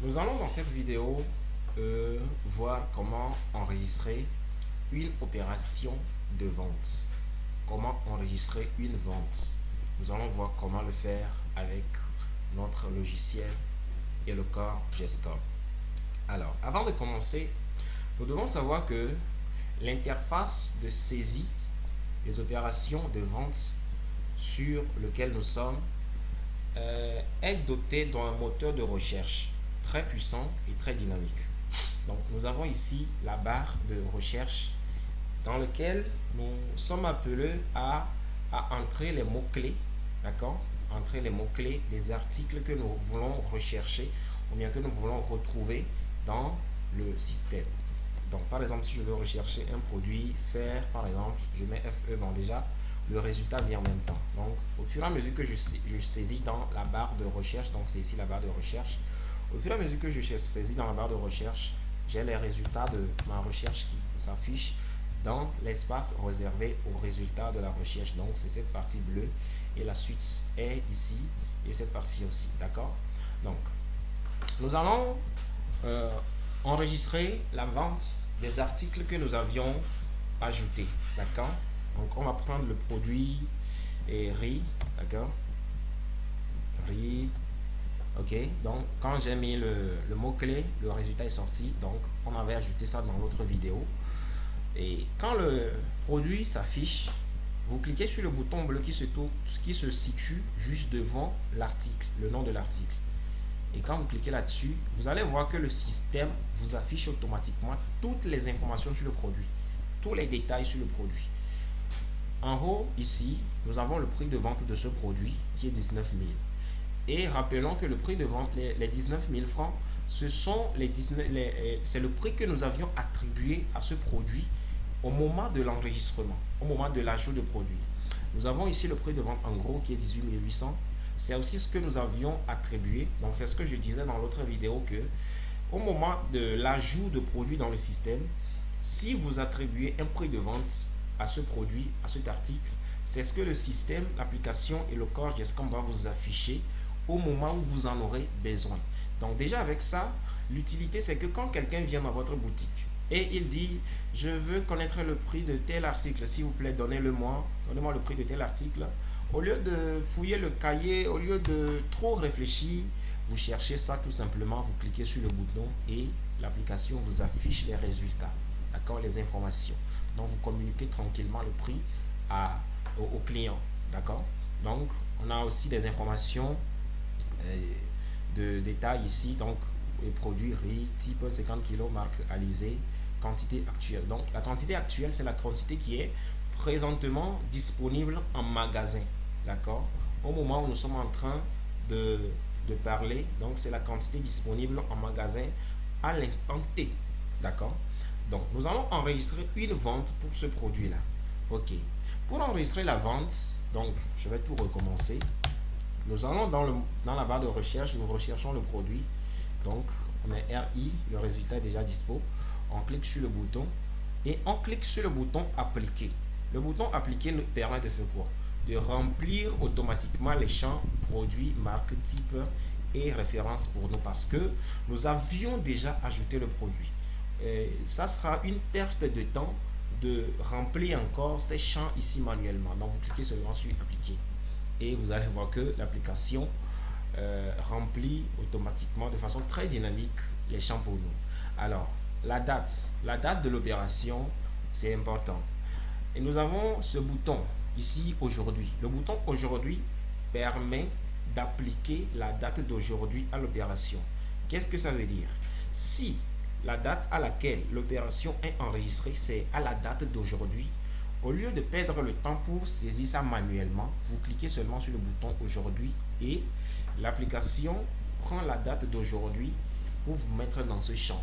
Nous allons dans cette vidéo voir comment enregistrer une opération de vente. Comment enregistrer une vente. Nous allons voir comment le faire avec notre logiciel et le corps GESCOM. Alors, avant de commencer, nous devons savoir que l'interface de saisie des opérations de vente sur lequel nous sommes est dotée d'un moteur de recherche très puissant et très dynamique. Donc nous avons ici la barre de recherche dans laquelle nous sommes appelés à entrer les mots-clés, d'accord? Entrer les mots-clés des articles que nous voulons rechercher ou bien que nous voulons retrouver dans le système. Donc par exemple, si je veux rechercher un produit fer, par exemple, je mets FE, bon déjà, le résultat vient en même temps. Donc au fur et à mesure que je saisis dans la barre de recherche, donc c'est ici la barre de recherche, au fur et à mesure que je saisis dans la barre de recherche, j'ai les résultats de ma recherche qui s'affichent dans l'espace réservé aux résultats de la recherche. Donc c'est cette partie bleue et la suite est ici et cette partie aussi, d'accord? Donc nous allons enregistrer la vente des articles que nous avions ajoutés, d'accord? Donc on va prendre le produit et riz, d'accord? Riz. Ok, donc quand j'ai mis le mot-clé, le résultat est sorti. Donc on avait ajouté ça dans l'autre vidéo. Et quand le produit s'affiche, vous cliquez sur le bouton bleu qui se situe juste devant l'article, le nom de l'article. Et quand vous cliquez là-dessus, vous allez voir que le système vous affiche automatiquement toutes les informations sur le produit, tous les détails sur le produit. En haut, ici, nous avons le prix de vente de ce produit qui est 19 000. Et rappelons que le prix de vente, les 19 000 francs, c'est le prix que nous avions attribué à ce produit au moment de l'enregistrement, au moment de l'ajout de produit. Nous avons ici le prix de vente en gros qui est 18 800. C'est aussi ce que nous avions attribué. Donc c'est ce que je disais dans l'autre vidéo que au moment de l'ajout de produit dans le système, si vous attribuez un prix de vente à ce produit, à cet article, c'est ce que le système, l'application et le corps GESCOM va vous afficher au moment où vous en aurez besoin. Donc déjà avec ça, l'utilité c'est que quand quelqu'un vient dans votre boutique et il dit je veux connaître le prix de tel article, s'il vous plaît donnez-le-moi, donnez-moi le prix de tel article. Au lieu de fouiller le cahier, au lieu de trop réfléchir, vous cherchez ça tout simplement, vous cliquez sur le bouton et l'application vous affiche les résultats, d'accord, les informations. Donc vous communiquez tranquillement le prix au client, d'accord. Donc on a aussi des informations de détails ici, donc les produits riz, type 50 kg, marque Alizé, quantité actuelle. Donc la quantité actuelle, c'est la quantité qui est présentement disponible en magasin, d'accord, au moment où nous sommes en train de parler. Donc c'est la quantité disponible en magasin à l'instant T, d'accord. Donc nous allons enregistrer une vente pour ce produit là. Ok, pour enregistrer la vente, donc je vais tout recommencer. Nous allons dans la barre de recherche, nous recherchons le produit. Donc on met RI, le résultat est déjà dispo. On clique sur le bouton et on clique sur le bouton appliquer. Le bouton appliquer nous permet de faire quoi? De remplir automatiquement les champs produit, marque, type et référence pour nous parce que nous avions déjà ajouté le produit. Et ça sera une perte de temps de remplir encore ces champs ici manuellement. Donc vous cliquez seulement sur appliquer et vous allez voir que l'application remplit automatiquement de façon très dynamique les champs pour nous. Alors la date de l'opération, c'est important. Et nous avons ce bouton ici aujourd'hui. Le bouton aujourd'hui permet d'appliquer la date d'aujourd'hui à l'opération. Qu'est-ce que ça veut dire? Si la date à laquelle l'opération est enregistrée, c'est à la date d'aujourd'hui, au lieu de perdre le temps pour saisir ça manuellement, vous cliquez seulement sur le bouton aujourd'hui et l'application prend la date d'aujourd'hui pour vous mettre dans ce champ.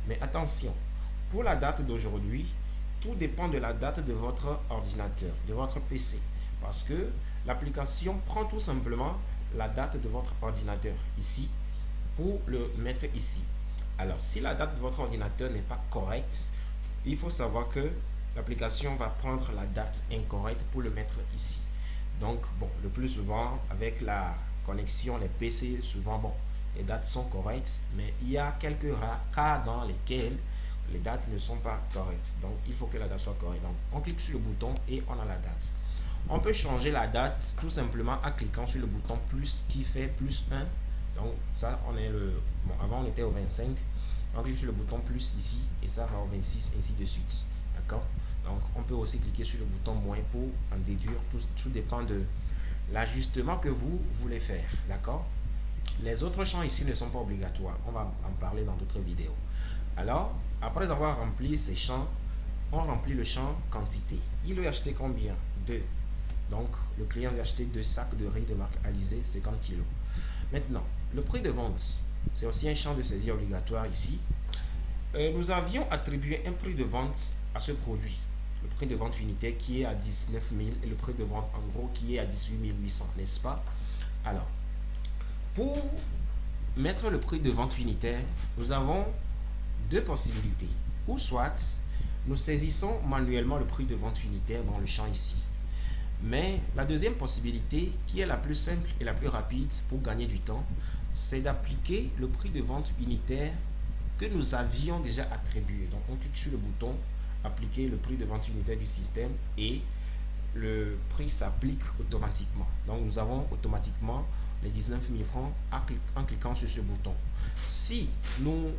Mais attention, pour la date d'aujourd'hui, tout dépend de la date de votre ordinateur, de votre PC. Parce que l'application prend tout simplement la date de votre ordinateur ici pour le mettre ici. Alors, si la date de votre ordinateur n'est pas correcte, il faut savoir que l'application va prendre la date incorrecte pour le mettre ici. Donc, bon, le plus souvent, avec la connexion, les PC, souvent, bon, les dates sont correctes, mais il y a quelques cas dans lesquels les dates ne sont pas correctes. Donc, il faut que la date soit correcte. Donc, on clique sur le bouton et on a la date. On peut changer la date tout simplement en cliquant sur le bouton plus qui fait plus 1. Donc, ça, on est le... Bon, avant, on était au 25. On clique sur le bouton plus ici et ça va au 26, ainsi de suite. D'accord? Donc, on peut aussi cliquer sur le bouton moins pour en déduire. Tout dépend de l'ajustement que vous voulez faire. D'accord? Les autres champs ici ne sont pas obligatoires. On va en parler dans d'autres vidéos. Alors, après avoir rempli ces champs, on remplit le champ quantité. Il veut acheter combien? 2. Donc, le client veut acheter 2 sacs de riz de marque Alizé, 50 kg. Maintenant, le prix de vente, c'est aussi un champ de saisie obligatoire ici. Nous avions attribué un prix de vente à ce produit. Le prix de vente unitaire qui est à 19 000 et le prix de vente en gros qui est à 18 800, n'est-ce pas? Alors, pour mettre le prix de vente unitaire, nous avons deux possibilités. Ou soit, nous saisissons manuellement le prix de vente unitaire dans le champ ici. Mais la deuxième possibilité, qui est la plus simple et la plus rapide pour gagner du temps, c'est d'appliquer le prix de vente unitaire que nous avions déjà attribué. Donc, on clique sur le bouton appliquer le prix de vente unitaire du système et le prix s'applique automatiquement. Donc, nous avons automatiquement les 19 000 francs en cliquant sur ce bouton. Si nous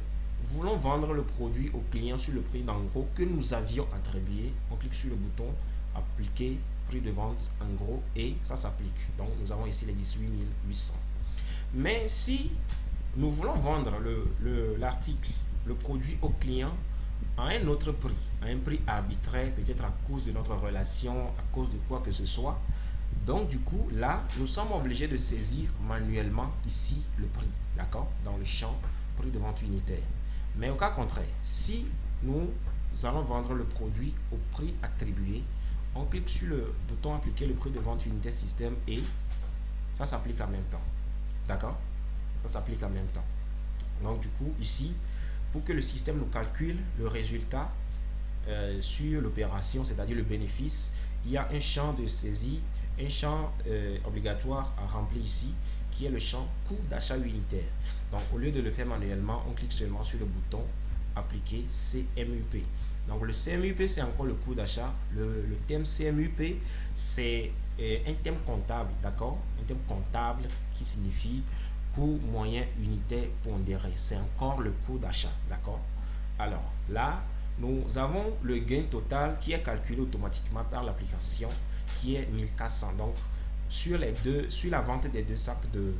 voulons vendre le produit au client sur le prix d'en gros que nous avions attribué, on clique sur le bouton appliquer prix de vente en gros et ça s'applique. Donc, nous avons ici les 18 800. Mais si nous voulons vendre l'article, le produit au client à un autre prix, à un prix arbitraire, peut-être à cause de notre relation, à cause de quoi que ce soit. Donc, du coup, là, nous sommes obligés de saisir manuellement ici le prix, d'accord, dans le champ prix de vente unitaire. Mais au cas contraire, si nous allons vendre le produit au prix attribué, on clique sur le bouton appliquer le prix de vente unitaire système et ça s'applique en même temps, d'accord, ça s'applique en même temps. Donc, du coup, ici, pour que le système nous calcule le résultat sur l'opération, c'est-à-dire le bénéfice, il y a un champ de saisie, un champ obligatoire à remplir ici, qui est le champ coût d'achat unitaire. Donc, au lieu de le faire manuellement, on clique seulement sur le bouton appliquer CMUP. Donc, le CMUP, c'est encore le coût d'achat. Le thème CMUP, c'est un thème comptable, d'accord? Un thème comptable qui signifie coût moyen unitaire pondéré. C'est encore le coût d'achat, d'accord? Alors, là, nous avons le gain total qui est calculé automatiquement par l'application qui est 1400. Donc, sur la vente des 2 sacs de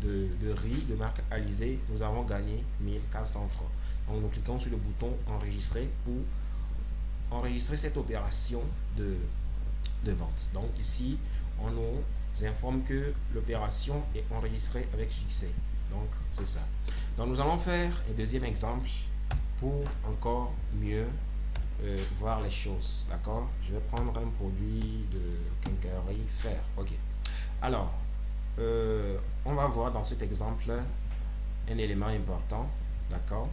riz de marque Alizé, nous avons gagné 1400 francs. Donc, nous cliquons sur le bouton enregistrer pour enregistrer cette opération de vente. Donc, ici, on nous informe que l'opération est enregistrée avec succès. Donc, c'est ça. Donc, nous allons faire un deuxième exemple pour encore mieux voir les choses, d'accord? Je vais prendre un produit de quincaillerie fer. Ok. Alors, on va voir dans cet exemple un élément important, d'accord?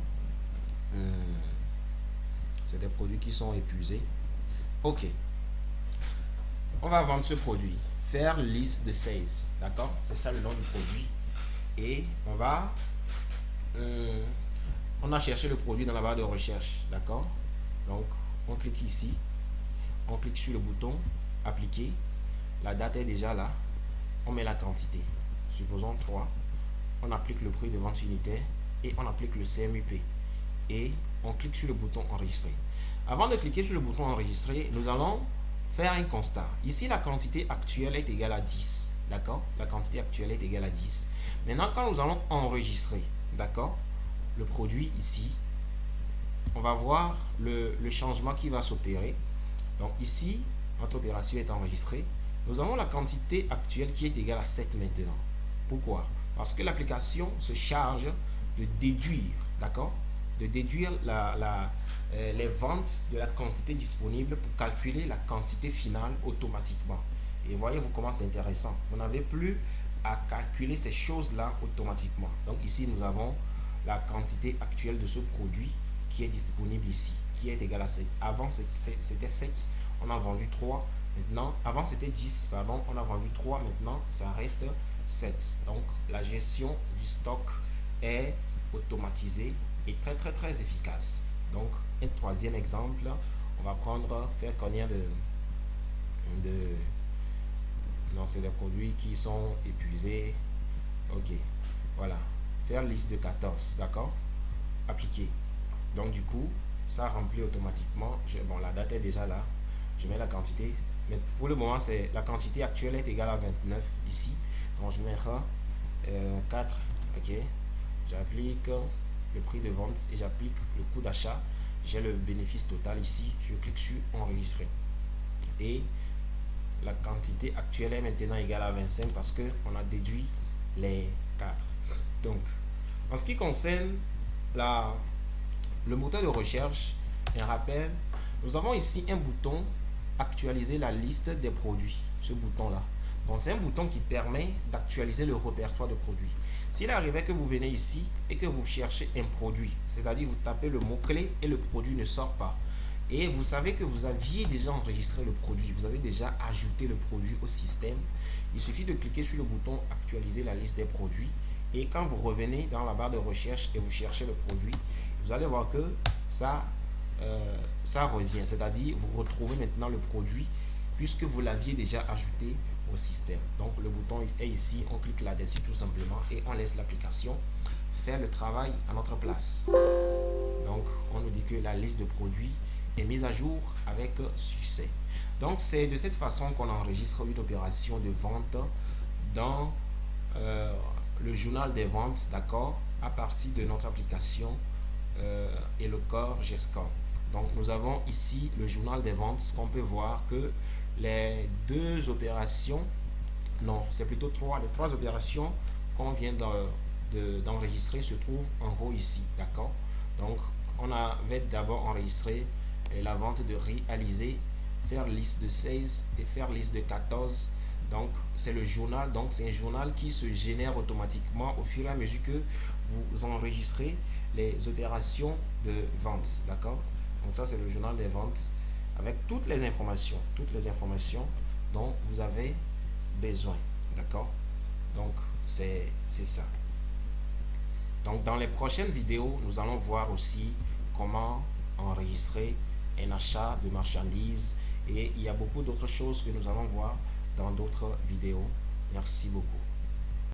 C'est des produits qui sont épuisés. Ok. On va vendre ce produit. Faire liste de 16, d'accord? C'est ça le nom du produit. Et on va... on a cherché le produit dans la barre de recherche, d'accord? Donc, on clique ici, on clique sur le bouton appliquer, la date est déjà là, on met la quantité, supposons 3, on applique le prix de vente unitaire et on applique le CMUP et on clique sur le bouton enregistrer. Avant de cliquer sur le bouton enregistrer, nous allons faire un constat. Ici, la quantité actuelle est égale à 10, d'accord? La quantité actuelle est égale à 10. Maintenant, quand nous allons enregistrer, d'accord, le produit ici, on va voir le changement qui va s'opérer. Donc ici, notre opération est enregistrée. Nous avons la quantité actuelle qui est égale à 7 maintenant. Pourquoi? Parce que l'application se charge de déduire, d'accord? De déduire les ventes de la quantité disponible pour calculer la quantité finale automatiquement. Et voyez-vous comment c'est intéressant. Vous n'avez plus à calculer ces choses-là automatiquement. Donc ici, nous avons la quantité actuelle de ce produit qui est disponible ici, qui est égale à 7. Avant, c'était 7, on a vendu 3. Maintenant, avant, c'était 10, pardon, on a vendu 3. Maintenant, ça reste 7. Donc, la gestion du stock est automatisé et très efficace. Donc, un troisième exemple, on va prendre faire combien de non, c'est des produits qui sont épuisés. Ok, voilà, faire liste de 14, d'accord, appliquer. Donc du coup, ça remplit automatiquement. Bon, la date est déjà là. Je mets la quantité. Mais pour le moment, c'est la quantité actuelle est égale à 29 ici. Donc je mettrai 4. Ok. J'applique le prix de vente et j'applique le coût d'achat. J'ai le bénéfice total ici. Je clique sur enregistrer. Et la quantité actuelle est maintenant égale à 25 parce qu'on a déduit les 4. Donc, en ce qui concerne le moteur de recherche, un rappel, nous avons ici un bouton actualiser la liste des produits. Ce bouton-là. Donc, c'est un bouton qui permet d'actualiser le répertoire de produits. S'il arrivait que vous venez ici et que vous cherchez un produit, c'est-à-dire vous tapez le mot-clé et le produit ne sort pas, et vous savez que vous aviez déjà enregistré le produit, vous avez déjà ajouté le produit au système, il suffit de cliquer sur le bouton actualiser la liste des produits et quand vous revenez dans la barre de recherche et vous cherchez le produit, vous allez voir que ça revient, c'est-à-dire vous retrouvez maintenant le produit puisque vous l'aviez déjà ajouté au système. Donc le bouton est ici, on clique là-dessus tout simplement et on laisse l'application faire le travail à notre place. Donc on nous dit que la liste de produits est mise à jour avec succès. Donc c'est de cette façon qu'on enregistre une opération de vente dans le journal des ventes, d'accord, à partir de notre application et le corps GESCOM. Donc nous avons ici le journal des ventes, qu'on peut voir que les deux opérations, non, c'est plutôt trois, les trois opérations qu'on vient d'enregistrer se trouvent en haut ici, d'accord. Donc on avait d'abord enregistré la vente de riz alizé, faire liste de 16 et faire liste de 14. Donc c'est le journal, donc c'est un journal qui se génère automatiquement au fur et à mesure que vous enregistrez les opérations de vente, d'accord. Donc ça c'est le journal des ventes avec toutes les informations dont vous avez besoin, d'accord. Donc c'est ça. Donc dans les prochaines vidéos, nous allons voir aussi comment enregistrer un achat de marchandises et il y a beaucoup d'autres choses que nous allons voir dans d'autres vidéos. Merci beaucoup.